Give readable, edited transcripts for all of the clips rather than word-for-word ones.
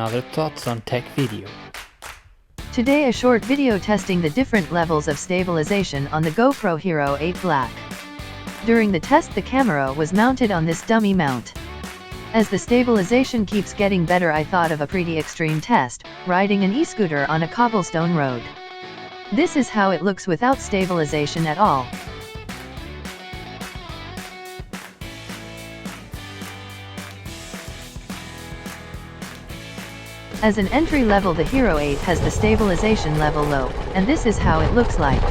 another Thoughts on Tech video. Today a short video testing the different levels of stabilization on the GoPro Hero 8 Black. During the test the camera was mounted on this dummy mount. As the stabilization keeps getting better, I thought of a pretty extreme test, riding an e-scooter on a cobblestone road. This is how it looks without stabilization at all. As an entry level, the Hero 8 has the stabilization level low, and this is how it looks like.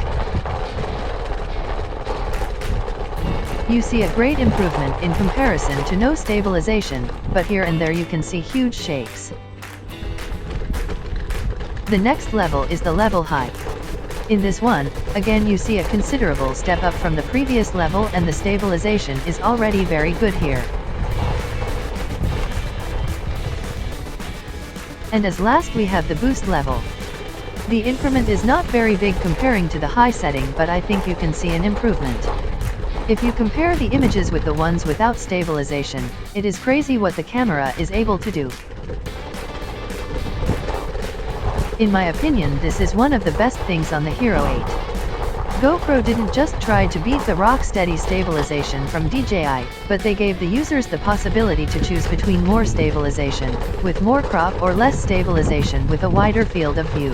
You see a great improvement in comparison to no stabilization, but here and there you can see huge shakes. The next level is the level high. In this one, again you see a considerable step up from the previous level, and the stabilization is already very good here. And as last we have the boost level. The increment is not very big comparing to the high setting, but I think you can see an improvement. If you compare the images with the ones without stabilization, it is crazy what the camera is able to do. In my opinion, this is one of the best things on the Hero 8. GoPro didn't just try to beat the rock-steady stabilization from DJI, but they gave the users the possibility to choose between more stabilization, with more crop, or less stabilization with a wider field of view.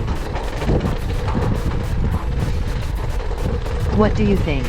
What do you think?